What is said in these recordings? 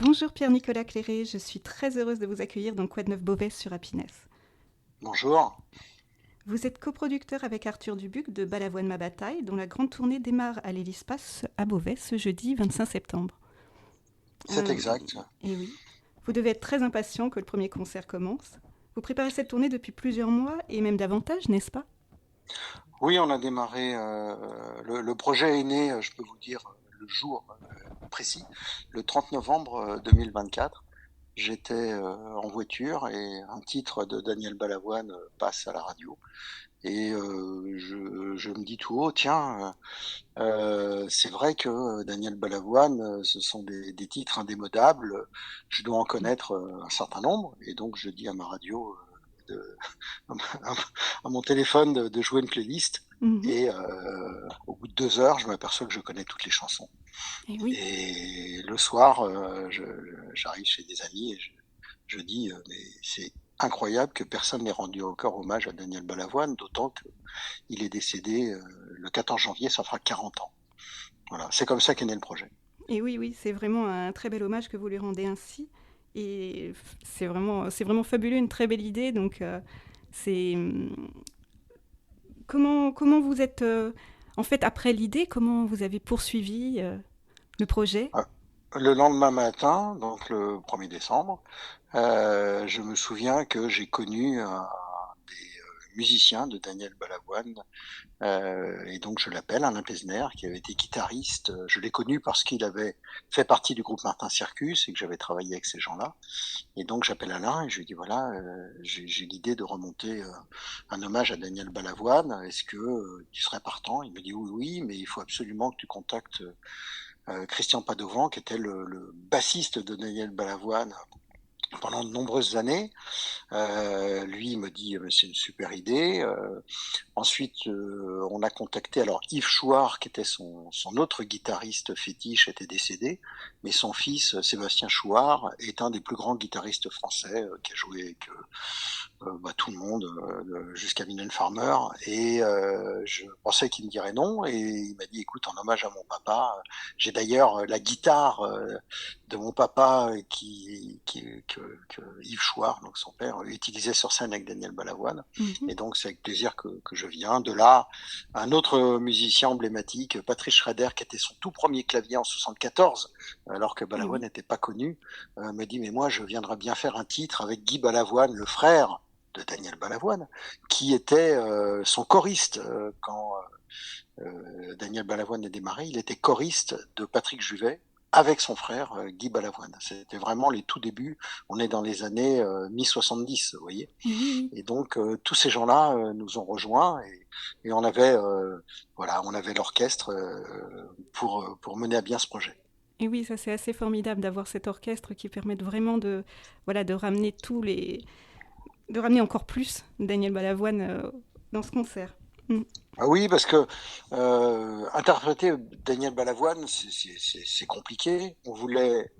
Bonjour Pierre-Nicolas Cléré, je suis très heureuse de vous accueillir dans Quoi de neuf Beauvais sur Happiness. Bonjour, Vous êtes coproducteur avec Arthur Dubuc de Balavoine ma bataille, dont la grande tournée démarre à l'Hélice-Passe à Beauvais ce jeudi 25 septembre. c'est Euh, exact. et oui, vous devez être très impatient que le premier concert commence. Vous préparez cette tournée depuis plusieurs mois et même davantage, n'est-ce pas? Oui, on a démarré, le projet est né, je peux vous dire le jour précis, le 30 novembre 2024. J'étais en voiture et un titre de Daniel Balavoine passe à la radio. Et je me dis tout haut, tiens, c'est vrai que Daniel Balavoine, ce sont des titres indémodables, je dois en connaître un certain nombre. Et donc je dis à ma radio, de, à mon téléphone de jouer une playlist. Mhm. Et au bout de 2 heures, je m'aperçois que je connais toutes les chansons. Et oui. Et le soir, j'arrive chez des amis et je dis, mais c'est incroyable que personne n'ait rendu encore hommage à Daniel Balavoine, d'autant qu'il est décédé le 14 janvier, ça fera 40 ans. Voilà, c'est comme ça qu'est né le projet. Et oui, oui, c'est vraiment un très bel hommage que vous lui rendez ainsi. Et c'est vraiment fabuleux, une très belle idée. Donc, c'est comment vous êtes, en fait, après l'idée, comment vous avez poursuivi le projet? Ah, le lendemain matin, donc le 1er décembre, je me souviens que j'ai connu un des musiciens de Daniel Balavoine. Et donc je l'appelle Alain Pesner, qui avait été guitariste. Je l'ai connu parce qu'il avait fait partie du groupe Martin Circus et que j'avais travaillé avec ces gens-là. Et donc j'appelle Alain et je lui dis voilà, j'ai l'idée de remonter un hommage à Daniel Balavoine. Est-ce que tu serais partant? Il me dit oui, oui, mais il faut absolument que tu contactes Christian Padovan, qui était le bassiste de Daniel Balavoine pendant de nombreuses années. Lui, il me dit c'est une super idée. Ensuite, on a contacté alors Yves Chouard, qui était son autre guitariste fétiche, était décédé, mais son fils Sébastien Chouard est un des plus grands guitaristes français qui a joué avec tout le monde jusqu'à Mylène Farmer. Et je pensais qu'il me dirait non, et il m'a dit écoute, en hommage à mon papa, j'ai d'ailleurs la guitare de mon papa que Yves Chouard, donc son père, utilisait sur scène avec Daniel Balavoine. Mhm. Et donc, c'est avec plaisir que je viens. De là, un autre musicien emblématique, Patrice Schrader, qui était son tout premier clavier en 74, alors que Et Balavoine oui. n'était pas connu, me dit, mais moi, je viendrais bien faire un titre avec Guy Balavoine, le frère de Daniel Balavoine, qui était son choriste quand Daniel Balavoine a démarré. Il était choriste de Patrick Juvet avec son frère Guy Balavoine. C'était vraiment les tout débuts. On est dans les années mi-70, vous voyez. Et oui, oui. Et donc tous ces gens-là nous ont rejoints et on avait voilà, on avait l'orchestre pour mener à bien ce projet. Et oui, ça c'est assez formidable d'avoir cet orchestre qui permet vraiment de, voilà, de ramener de ramener encore plus Daniel Balavoine dans ce concert. Mm. Ah oui, parce que interpréter Daniel Balavoine, c'est compliqué. On voulait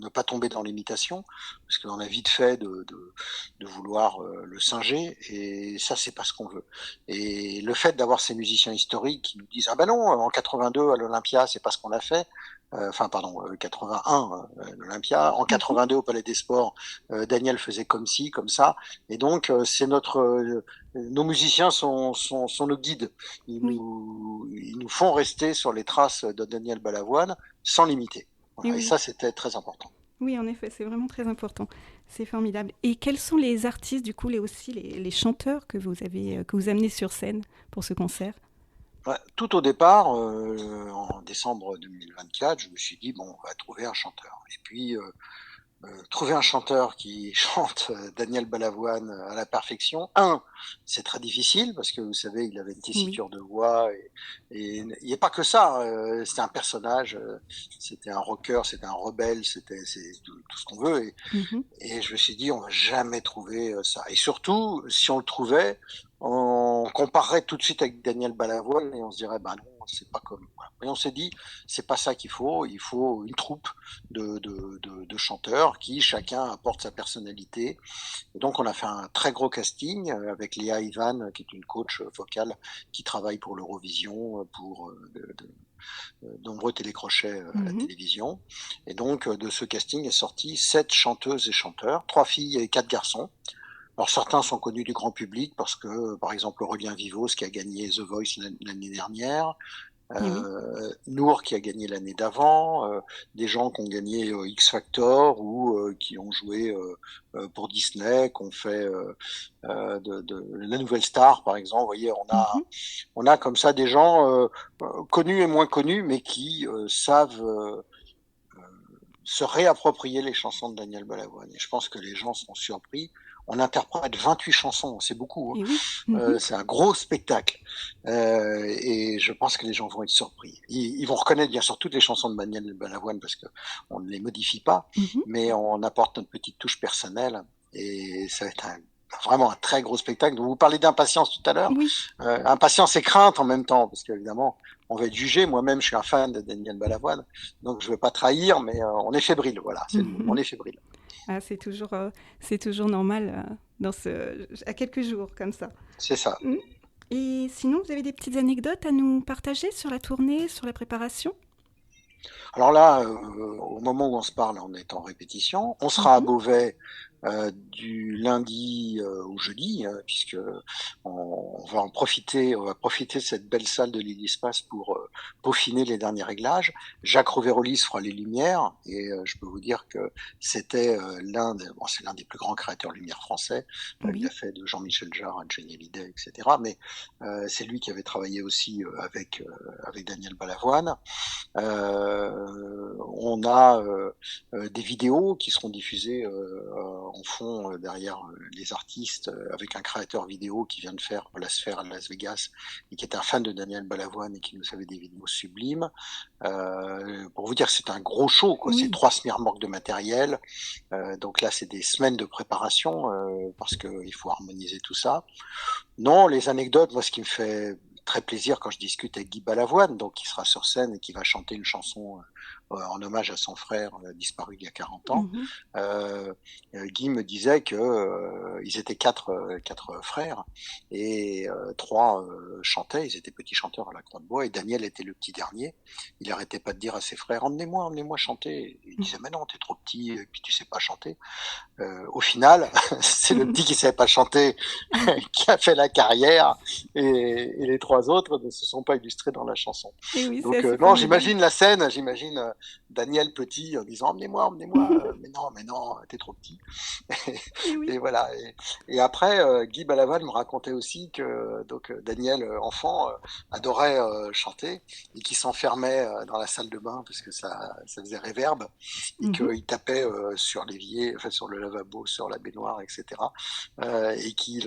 ne pas tomber dans l'imitation, parce qu'on a vite fait de vouloir le singer, et ça, c'est pas ce qu'on veut. Et le fait d'avoir ces musiciens historiques qui nous disent ah ben non, en 82 à l'Olympia, c'est pas ce qu'on a fait. Enfin, pardon, 81 l'Olympia. En Mhm. 82 au Palais des Sports, Daniel faisait comme ci, comme ça. Et donc, c'est notre nos musiciens sont nos guides. Oui, Ils nous font rester sur les traces de Daniel Balavoine sans limiter. et Voilà. Et oui. ça, c'était très important. Oui, en effet, c'est vraiment très important. C'est formidable. Et quels sont les artistes, du coup, les chanteurs que vous amenez sur scène pour ce concert? Ouais, tout au départ, en décembre 2024, je me suis dit, bon, on va trouver un chanteur. Et puis, trouver un chanteur qui chante Daniel Balavoine à la perfection, c'est très difficile parce que vous savez, il avait une Oui, tessiture de voix et il n'y a pas que ça. C'était un personnage, c'était un rocker, c'était un rebelle, c'est tout ce qu'on veut. mhm, Et je me suis dit, on va jamais trouver ça. Et surtout, si on le trouvait, on comparerait tout de suite avec Daniel Balavoine et on se dirait, bah non, c'est pas comme. Voilà. Et on s'est dit, c'est pas ça qu'il faut. Il faut une troupe de chanteurs qui chacun apporte sa personnalité. Et donc, on a fait un très gros casting avec Léa Ivan, qui est une coach vocale qui travaille pour l'Eurovision, pour nombreux télécrochets à la Mhm. télévision. Et donc, de ce casting est sorti 7 chanteuses et chanteurs, 3 filles et 4 garçons. Alors certains sont connus du grand public parce que, par exemple, Aurélien Vivos qui a gagné The Voice l'année dernière, Et oui. Nour qui a gagné l'année d'avant, des gens qui ont gagné X Factor ou qui ont joué pour Disney, qui ont fait de la Nouvelle Star, par exemple. Vous voyez, Mhm. on a comme ça des gens connus et moins connus, mais qui savent se réapproprier les chansons de Daniel Balavoine. Et je pense que les gens seront surpris. On interprète 28 chansons, c'est beaucoup. Et oui. Mhm. C'est un gros spectacle. Et je pense que les gens vont être surpris. Ils vont reconnaître bien sûr toutes les chansons de Daniel Balavoine parce qu'on ne les modifie pas, Mhm. mais on apporte notre petite touche personnelle. Et ça va être vraiment un très gros spectacle. Donc, vous parlez d'impatience tout à l'heure. Oui. Impatience et crainte en même temps, parce qu'évidemment, on va être jugé. Moi-même, je suis un fan de Daniel Balavoine, donc je ne veux pas trahir, mais on est fébrile. Voilà, c'est le mot. On Mhm. est fébrile. Ah, c'est toujours normal à quelques jours comme ça. C'est ça. Mm. Et sinon, vous avez des petites anecdotes à nous partager sur la tournée, sur la préparation? Alors là, au moment où on se parle, on est en répétition. On sera à Mhm. Beauvais du lundi au jeudi, puisque on va profiter de cette belle salle de l'Île d'Espace pour peaufiner les derniers réglages. Jacques Roverolis fera les lumières, et je peux vous dire que c'était c'est l'un des plus grands créateurs de lumière français. Il a Oui. fait de Jean-Michel Jarre à Johnny Hallyday, etc. Mais c'est lui qui avait travaillé aussi avec Daniel Balavoine. On a des vidéos qui seront diffusées en fond derrière les artistes avec un créateur vidéo qui vient de faire La Sphère à Las Vegas et qui est un fan de Daniel Balavoine et qui nous avait des vidéos sublimes. Pour vous dire que c'est un gros show, quoi. C'est Oui. 3 semi-remorques de matériel. Donc là, c'est des semaines de préparation parce qu'il faut harmoniser tout ça. Non, les anecdotes, moi, ce qui me fait très plaisir quand je discute avec Guy Balavoine, donc qui sera sur scène et qui va chanter une chanson en hommage à son frère disparu il y a 40 ans. Mhm. Guy me disait que ils étaient quatre frères et trois chantaient, ils étaient petits chanteurs à la Croix de Bois et Daniel était le petit dernier. Il arrêtait pas de dire à ses frères emmenez-moi chanter. Et il disait mais non t'es trop petit et puis tu sais pas chanter. Au final, c'est le Mhm. petit qui savait pas chanter qui a fait la carrière et les trois autres ne se sont pas illustrés dans la chanson. Et oui, c'est Donc assez non, formidable. j'imagine la scène, j'imagine Daniel petit en disant emmenez-moi, mais non, t'es trop petit. Et oui. Et voilà. Et après, Guy Balavoine me racontait aussi que donc Daniel enfant adorait chanter et qu'il s'enfermait dans la salle de bain parce que ça faisait réverb et Mhm. qu'il tapait sur l'évier, enfin sur le lavabo, sur la baignoire, etc. Et qu'il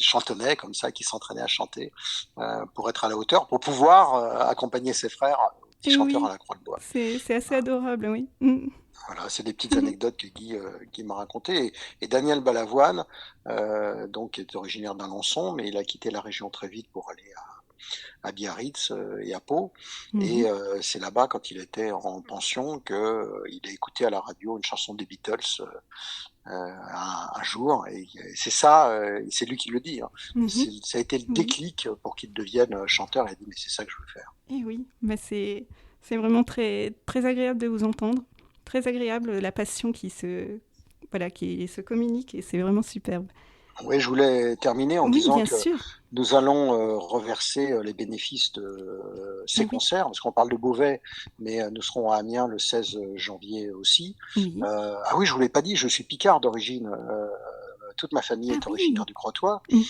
chantonnait comme ça, qu'il s'entraînait à chanter pour être à la hauteur, pour pouvoir accompagner ses frères, petits Et chanteurs à oui. la Croix de Bois. C'est assez adorable, oui. Mhm. Voilà, c'est des petites anecdotes que Guy m'a racontées. Et Daniel Balavoine, donc, est originaire d'Alençon, mais il a quitté la région très vite pour aller à Biarritz et à Pau. Mhm. Et c'est là-bas, quand il était en pension, que il a écouté à la radio une chanson des Beatles un jour. Et c'est ça, c'est lui qui le dit. Hein. Mhm. Ça a été le Oui. déclic pour qu'il devienne chanteur. Il a dit, mais c'est ça que je veux faire. Et oui. Bah, c'est vraiment très agréable de vous entendre. Très agréable la passion voilà, qui se communique et c'est vraiment superbe. Oui, je voulais terminer en Oui, disant bien que sûr. nous allons reverser les bénéfices de ces Et oui. concerts, parce qu'on parle de Beauvais, mais nous serons à Amiens le 16 janvier aussi. Oui. Ah oui, je vous l'ai pas dit, je suis picard d'origine. Toute ma famille Ah est originaire oui. du Crotoy. Mhm.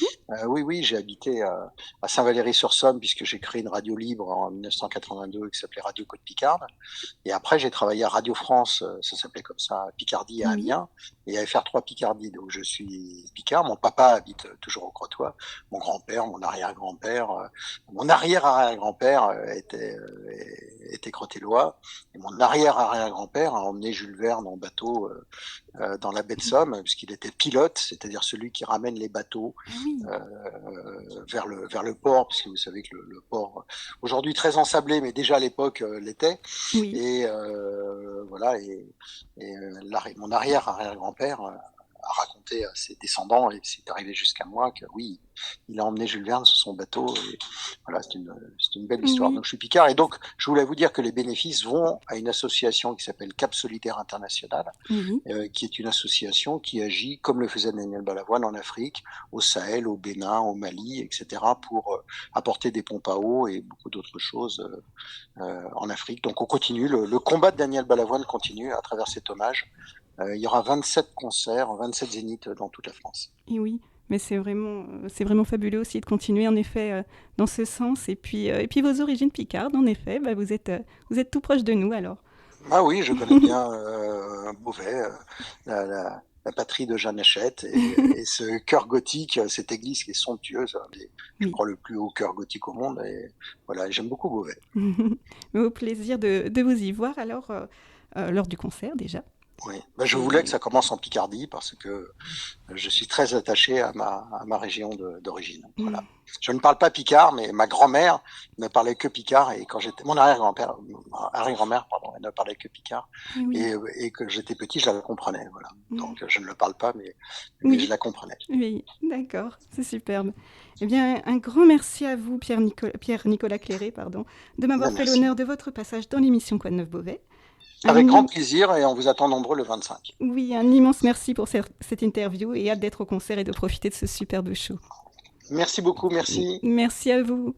Oui, oui, j'ai habité à Saint-Valery-sur-Somme puisque j'ai créé une radio libre en 1982 qui s'appelait Radio Côte Picarde. Et après, j'ai travaillé à Radio France, ça s'appelait comme ça, à Picardie à Oui. Amiens, et à FR3 Picardie. Donc je suis picard. Mon papa habite toujours au Crotoy. Mon grand-père, mon arrière-grand-père, mon arrière-arrière-grand-père était crottélois. Et mon arrière-arrière-grand-père a emmené Jules Verne en bateau dans la baie de Somme, puisqu'il était pilote, c'est-à-dire celui qui ramène les bateaux Ah oui. vers le port, puisque vous savez que le port, aujourd'hui très ensablé, mais déjà à l'époque l'était. Oui. Et voilà, mon arrière-arrière-grand-père a raconté raconté à ses descendants, et c'est arrivé jusqu'à moi, que oui, il a emmené Jules Verne sur son bateau. Et voilà, c'est une belle histoire. Oui, Donc je suis Picard, et donc je voulais vous dire que les bénéfices vont à une association qui s'appelle Cap Solidaire International, oui. qui est une association qui agit comme le faisait Daniel Balavoine en Afrique, au Sahel, au Bénin, au Mali, etc., pour apporter des pompes à eau et beaucoup d'autres choses en Afrique. Donc on continue, le combat de Daniel Balavoine continue à travers cet hommage. Il y aura 27 concerts, 27 zéniths dans toute la France. Et oui, mais c'est vraiment fabuleux aussi de continuer en effet dans ce sens. Et puis vos origines picardes, en effet, bah, vous êtes tout proche de nous alors. Ah oui, je connais bien Beauvais, la patrie de Jeanne Hachette, et ce chœur gothique, cette église qui est somptueuse, je Oui. crois le plus haut chœur gothique au monde. Et voilà, j'aime beaucoup Beauvais. Mais au plaisir de vous y voir alors lors du concert déjà. Oui, ben, je voulais que ça commence en Picardie parce que je suis très attaché à ma région d'origine. Voilà. Je ne parle pas picard, mais ma grand-mère ne parlait que picard, et quand j'étais, mon arrière-grand-mère, pardon, elle ne parlait que picard, Et oui, et que j'étais petit, je la comprenais. Voilà. mm, Donc je ne le parle pas, mais je oui, la comprenais. oui, d'accord, c'est superbe. Eh bien, un grand merci à vous, Pierre-Nicolas Cléré, pardon, de m'avoir Ben, fait merci. l'honneur de votre passage dans l'émission Quoi de neuf Beauvais. Avec grand Un, plaisir, et on vous attend nombreux le 25. oui, un immense merci pour cette interview et hâte d'être au concert et de profiter de ce superbe show. Merci beaucoup, merci. Merci à vous.